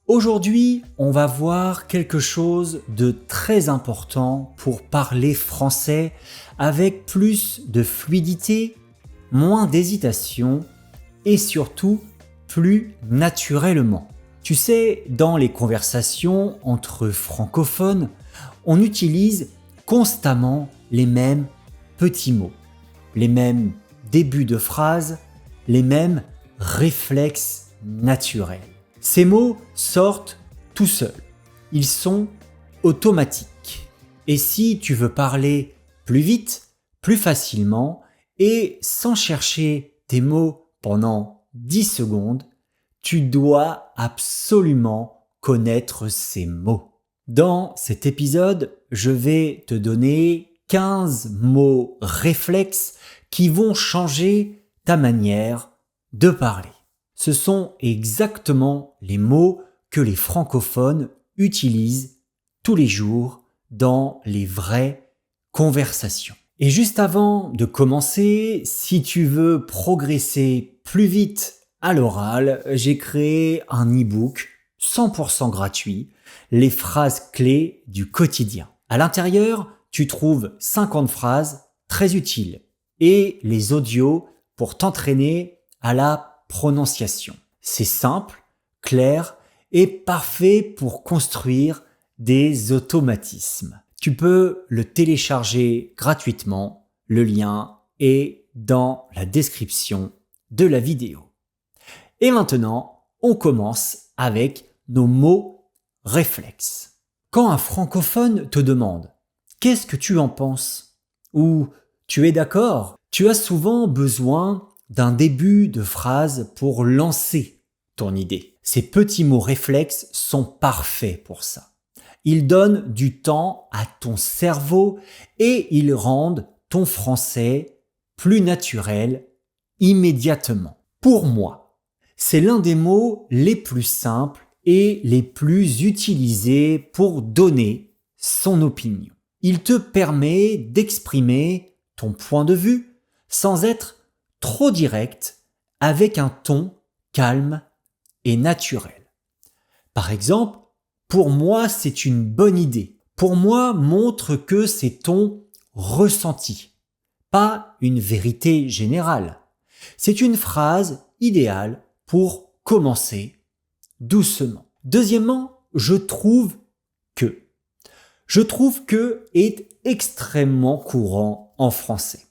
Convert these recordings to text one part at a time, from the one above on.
Aujourd'hui, on va voir quelque chose de très important pour parler français avec plus de fluidité, moins d'hésitation et surtout plus naturellement. Tu sais, dans les conversations entre francophones, on utilise constamment les mêmes petits mots, les mêmes débuts de phrases, les mêmes réflexes naturels. Ces mots sortent tout seuls. Ils sont automatiques. Et si tu veux parler plus vite, plus facilement et sans chercher tes mots pendant 10 secondes, tu dois absolument connaître ces mots. Dans cet épisode, je vais te donner 15 mots réflexes qui vont changer ta manière de parler. Ce sont exactement les mots que les francophones utilisent tous les jours dans les vraies conversations. Et juste avant de commencer, si tu veux progresser plus vite à l'oral, j'ai créé un e-book 100% gratuit, les phrases clés du quotidien. À l'intérieur, tu trouves 50 phrases très utiles et les audios pour t'entraîner à la prononciation. C'est simple, clair et parfait pour construire des automatismes. Tu peux le télécharger gratuitement. Le lien est dans la description de la vidéo. Et maintenant, on commence avec nos mots réflexes. Quand un francophone te demande « Qu'est-ce que tu en penses ?» ou « Tu es d'accord ?» tu as souvent besoin d'un début de phrase pour lancer ton idée. Ces petits mots réflexes sont parfaits pour ça. Ils donnent du temps à ton cerveau et ils rendent ton français plus naturel immédiatement. Pour moi, c'est l'un des mots les plus simples et les plus utilisés pour donner son opinion. Il te permet d'exprimer ton point de vue sans être trop direct, avec un ton calme et naturel. Par exemple, pour moi, c'est une bonne idée. Pour moi montre que c'est ton ressenti, pas une vérité générale. C'est une phrase idéale pour commencer doucement. Deuxièmement, je trouve que est extrêmement courant en français.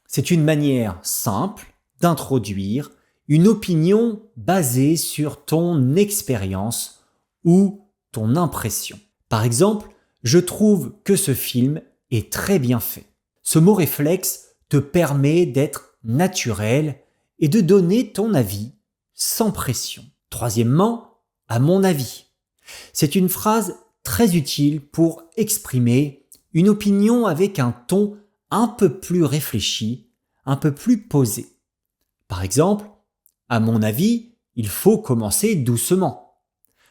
C'est une manière simple d'introduire une opinion basée sur ton expérience ou ton impression. Par exemple, je trouve que ce film est très bien fait. Ce mot réflexe te permet d'être naturel et de donner ton avis sans pression. Troisièmement, à mon avis. C'est une phrase très utile pour exprimer une opinion avec un ton un peu plus réfléchi, un peu plus posé. Par exemple, à mon avis, il faut commencer doucement.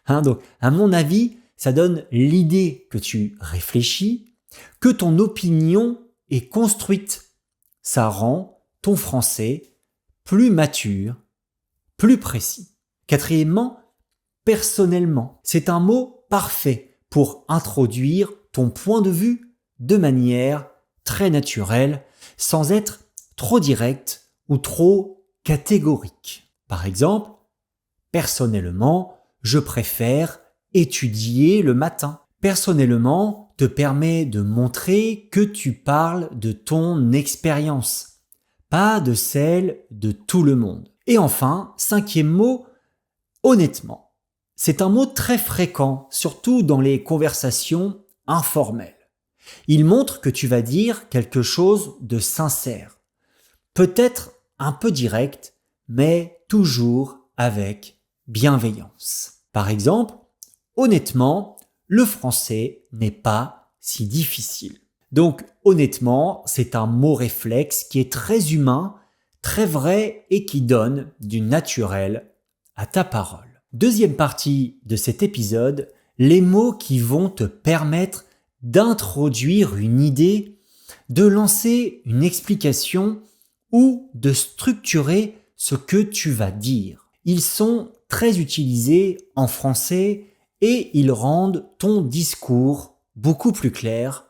Donc, à mon avis, ça donne l'idée que tu réfléchis, que ton opinion est construite. Ça rend ton français plus mature, plus précis. Quatrièmement, personnellement. C'est un mot parfait pour introduire ton point de vue de manière très naturelle, sans être trop direct ou trop catégorique. Par exemple, personnellement, je préfère étudier le matin. Personnellement te permet de montrer que tu parles de ton expérience, pas de celle de tout le monde. Et enfin, cinquième mot, honnêtement. C'est un mot très fréquent, surtout dans les conversations informelles. Il montre que tu vas dire quelque chose de sincère. Peut-être un peu direct, mais toujours avec bienveillance. Par exemple, honnêtement, le français n'est pas si difficile. Donc, honnêtement, c'est un mot réflexe qui est très humain, très vrai et qui donne du naturel à ta parole. Deuxième partie de cet épisode, les mots qui vont te permettre d'introduire une idée, de lancer une explication ou de structurer ce que tu vas dire. Ils sont très utilisés en français et ils rendent ton discours beaucoup plus clair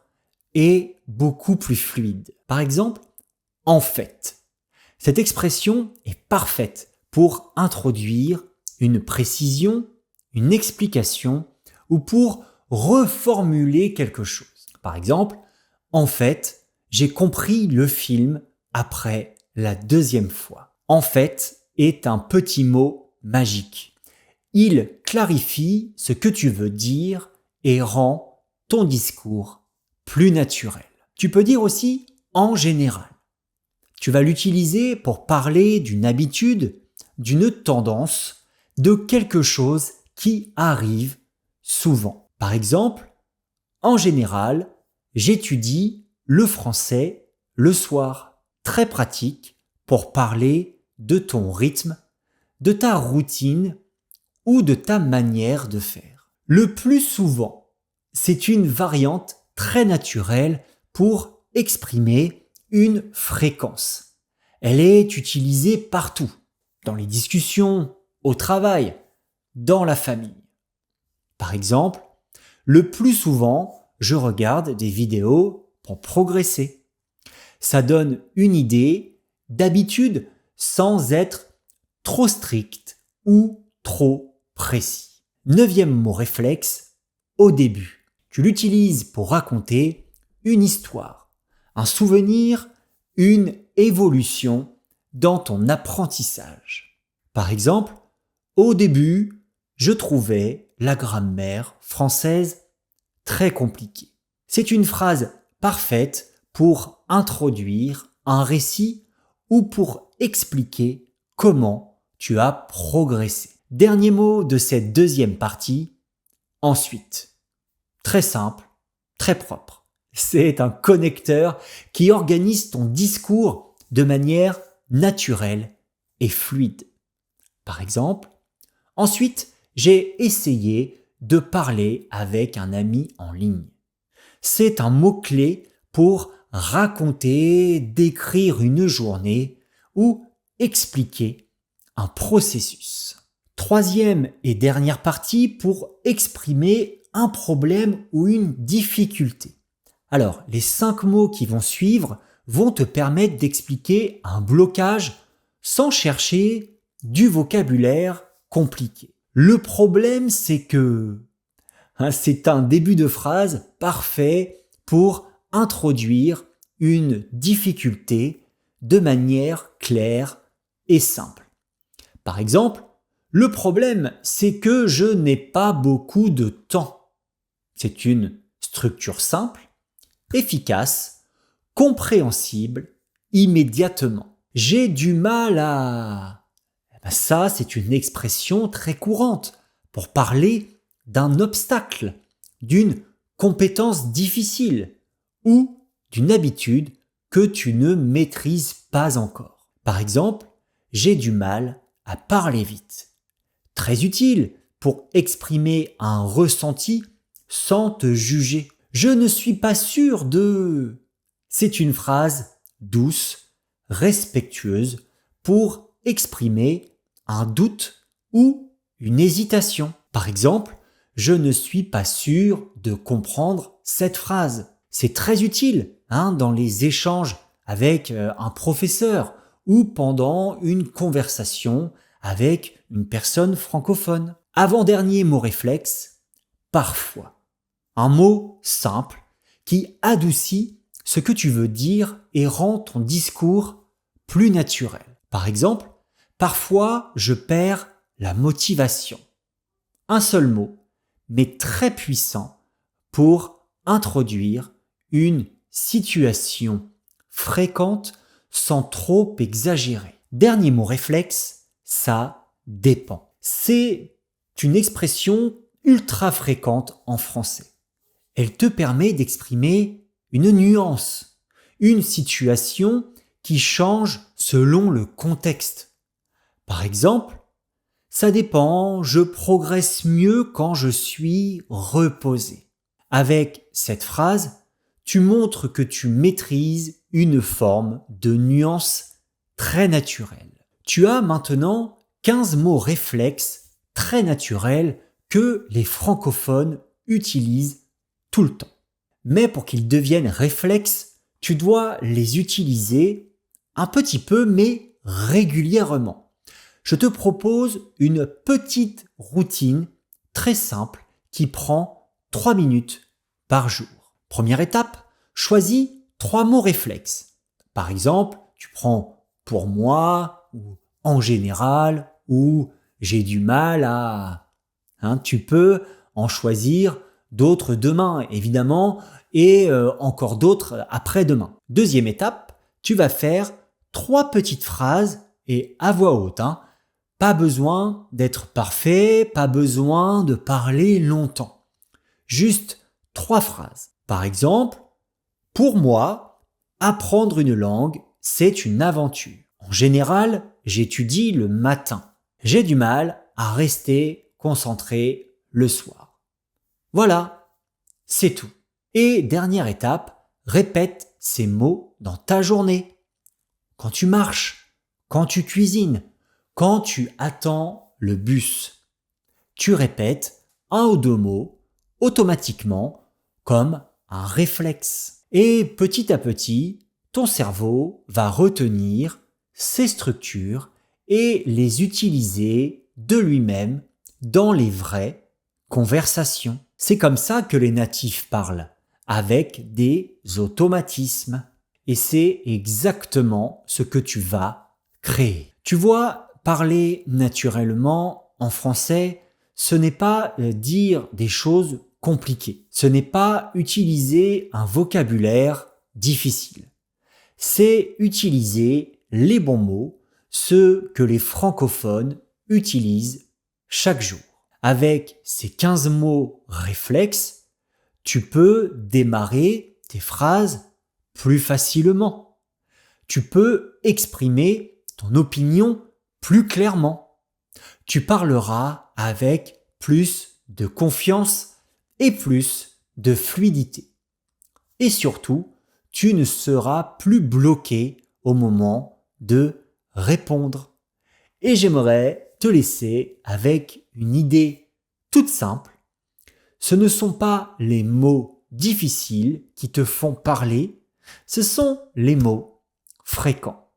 et beaucoup plus fluide. Par exemple, en fait. Cette expression est parfaite pour introduire une précision, une explication ou pour reformuler quelque chose. Par exemple, en fait, j'ai compris le film après la deuxième fois. En fait est un petit mot magique. Il clarifie ce que tu veux dire et rend ton discours plus naturel. Tu peux dire aussi en général. Tu vas l'utiliser pour parler d'une habitude, d'une tendance, de quelque chose qui arrive souvent. Par exemple, en général, j'étudie le français le soir. Très pratique pour parler de ton rythme, de ta routine ou de ta manière de faire. Le plus souvent, c'est une variante très naturelle pour exprimer une fréquence. Elle est utilisée partout, dans les discussions, au travail, dans la famille. Par exemple, le plus souvent, je regarde des vidéos pour progresser. Ça donne une idée d'habitude sans être trop strict ou trop précis. 9e mot réflexe, au début. Tu l'utilises pour raconter une histoire, un souvenir, une évolution dans ton apprentissage. Par exemple, au début, je trouvais la grammaire française très compliquée. C'est une phrase parfaite pour introduire un récit ou pour expliquer comment tu as progressé. Dernier mot de cette deuxième partie, ensuite. Très simple, très propre. C'est un connecteur qui organise ton discours de manière naturelle et fluide. Par exemple, ensuite, j'ai essayé de parler avec un ami en ligne. C'est un mot-clé pour raconter, décrire une journée ou expliquer un processus. 3e et dernière partie pour exprimer un problème ou une difficulté. Alors, les 5 mots qui vont suivre vont te permettre d'expliquer un blocage sans chercher du vocabulaire compliqué. Le problème, c'est que c'est un début de phrase parfait pour introduire une difficulté de manière claire et simple. Par exemple, le problème, c'est que je n'ai pas beaucoup de temps. C'est une structure simple, efficace, compréhensible immédiatement. J'ai du mal à... Ça, c'est une expression très courante pour parler d'un obstacle, d'une compétence difficile ou d'une habitude que tu ne maîtrises pas encore. Par exemple, j'ai du mal à parler vite. Très utile pour exprimer un ressenti sans te juger. Je ne suis pas sûr de... C'est une phrase douce, respectueuse pour exprimer un doute ou une hésitation. Par exemple, je ne suis pas sûr de comprendre cette phrase. C'est très utile dans les échanges avec un professeur ou pendant une conversation avec une personne francophone. Avant-dernier mot réflexe, parfois. Un mot simple qui adoucit ce que tu veux dire et rend ton discours plus naturel. Par exemple, parfois je perds la motivation. Un seul mot, mais très puissant pour introduire une situation fréquente sans trop exagérer. Dernier mot réflexe, ça dépend. C'est une expression ultra fréquente en français. Elle te permet d'exprimer une nuance, une situation qui change selon le contexte. Par exemple, ça dépend, je progresse mieux quand je suis reposé. Avec cette phrase, tu montres que tu maîtrises une forme de nuance très naturelle. Tu as maintenant 15 mots réflexes très naturels que les francophones utilisent tout le temps. Mais pour qu'ils deviennent réflexes, tu dois les utiliser un petit peu, mais régulièrement. Je te propose une petite routine très simple qui prend 3 minutes par jour. Première étape, choisis 3 mots réflexes. Par exemple, tu prends pour moi, ou en général, ou j'ai du mal à... tu peux en choisir d'autres demain, évidemment, et encore d'autres après-demain. Deuxième étape, tu vas faire 3 petites phrases et à voix haute. Pas besoin d'être parfait, pas besoin de parler longtemps. Juste 3 phrases. Par exemple, pour moi, apprendre une langue, c'est une aventure. En général, j'étudie le matin. J'ai du mal à rester concentré le soir. Voilà, c'est tout. Et dernière étape, répète ces mots dans ta journée. Quand tu marches, quand tu cuisines, quand tu attends le bus. Tu répètes 1 ou 2 mots automatiquement comme un réflexe. Et petit à petit, ton cerveau va retenir ces structures et les utiliser de lui-même dans les vraies conversations. C'est comme ça que les natifs parlent, avec des automatismes. Et c'est exactement ce que tu vas créer. Tu vois, parler naturellement en français, ce n'est pas dire des choses compliquées. Ce n'est pas utiliser un vocabulaire difficile. C'est utiliser les bons mots, ceux que les francophones utilisent chaque jour. Avec ces 15 mots réflexes, tu peux démarrer tes phrases plus facilement. Tu peux exprimer ton opinion plus clairement. Tu parleras avec plus de confiance et plus de fluidité. Et surtout, tu ne seras plus bloqué au moment de répondre. Et j'aimerais te laisser avec une idée toute simple. Ce ne sont pas les mots difficiles qui te font parler, ce sont les mots fréquents.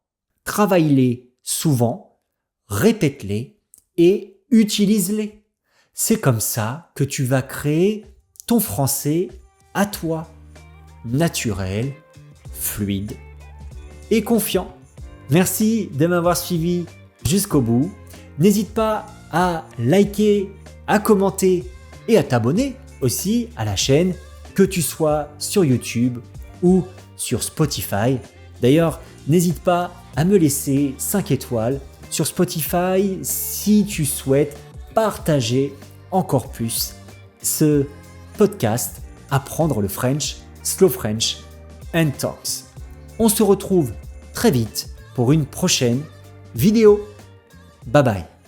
Travaille-les souvent, répète-les et utilise-les. C'est comme ça que tu vas créer ton français à toi, naturel, fluide et confiant. Merci de m'avoir suivi jusqu'au bout. N'hésite pas à liker, à commenter et à t'abonner aussi à la chaîne, que tu sois sur YouTube ou sur Spotify. D'ailleurs, n'hésite pas à me laisser 5 étoiles sur Spotify si tu souhaites partager encore plus ce podcast Apprendre le French, Slow French and Talks. On se retrouve très vite pour une prochaine vidéo. Bye bye.